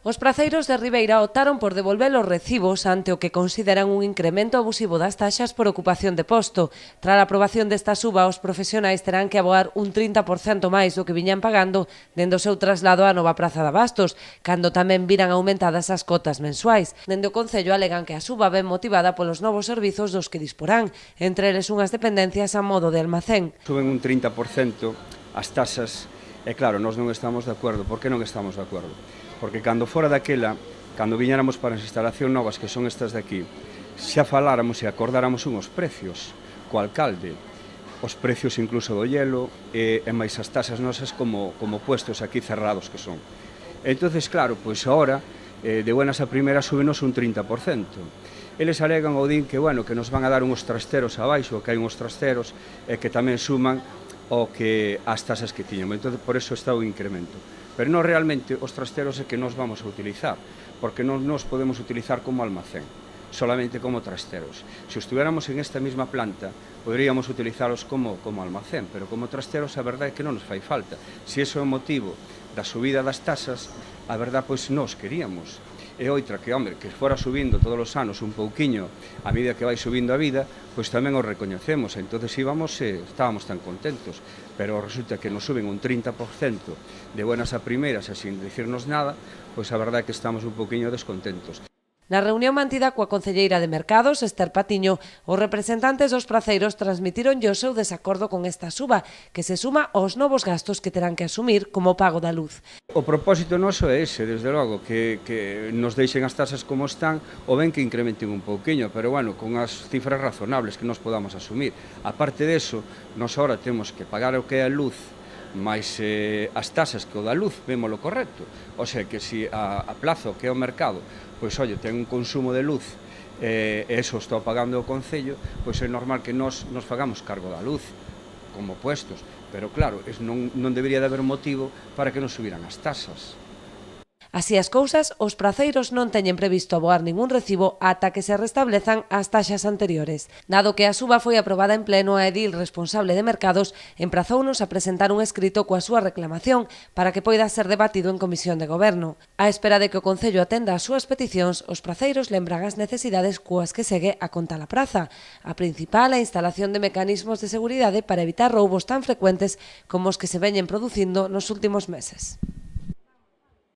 Os praceiros de Ribeira optaron por devolver os recibos ante o que consideran un incremento abusivo das taxas por ocupación de posto. Tras a aprobación desta suba, os profesionais terán que aboar un 30% máis do que viñan pagando dende o seu traslado á nova praza de Abastos, cando tamén viran aumentadas as cotas mensuais. Dende o Concello alegan que a suba ven motivada polos novos servizos dos que disporán, entre eles unhas dependencias a modo de almacén. Suben un 30% as taxas e claro, nós non estamos de acordo. Por que non estamos de acordo? Porque cando fora daquela, cando viñáramos para as instalacións novas que son estas de aquí, xa faláramos e acordáramos unhos precios co alcalde, os precios incluso do hielo e máis as taxas nosas como puestos aquí cerrados que son. Entonces, claro, pois agora, de buenas a primeras, súbenos un 30%. Eles alegan ou din que, bueno, que nos van a dar uns trasteros abaixo, que hai uns trasteros e que tamén suman o que as taxas que tiñamos. Entón, por eso está o incremento. Pero non realmente os trasteros é que nos vamos a utilizar, porque non nos podemos utilizar como almacén, solamente como trasteros. Se estuviéramos en esta mesma planta, poderíamos utilizalos como almacén, pero como trasteros a verdade é que non nos fai falta. Se iso é o motivo da subida das taxas, a verdade pois nós queríamos. E outra que, home, que fora subindo todos os anos un pouquiño a medida que vai subindo a vida, pois tamén o recoñecemos, entonces íbamos e estábamos tan contentos, pero resulta que nos suben un 30% de buenas a primeras e sin dicirnos nada, pois a verdade é que estamos un pouquiño descontentos. Na reunión mantida coa concelleira de Mercados, Ester Patiño, os representantes dos praceiros transmitironlle o seu desacordo con esta suba, que se suma aos novos gastos que terán que asumir como pago da luz. O propósito noso é ese, desde logo, que nos deixen as taxas como están, ou ben que incrementen un pouquiño, pero bueno, con as cifras razonables que nos podamos asumir. A parte deso, nos agora temos que pagar o que é a luz, máis as taxas que o da luz, vémolo correcto. O sea, que se a plazo que é o mercado, pois, oye, ten un consumo de luz e eso está pagando o Concello, pois é normal que nos fagamos cargo da luz, como puestos. Pero claro, non debería de haber motivo para que nos subiran as taxas. Así as cousas, os praceiros non teñen previsto aboar ningún recibo ata que se restablezan as taxas anteriores. Dado que a suba foi aprobada en pleno, a edil responsable de Mercados emprazounos a presentar un escrito coa súa reclamación para que poida ser debatido en Comisión de Goberno. A espera de que o Concello atenda as súas peticións, os praceiros lembran as necesidades coas que segue a contar a praza. A principal, a instalación de mecanismos de seguridade para evitar roubos tan frecuentes como os que se veñen producindo nos últimos meses.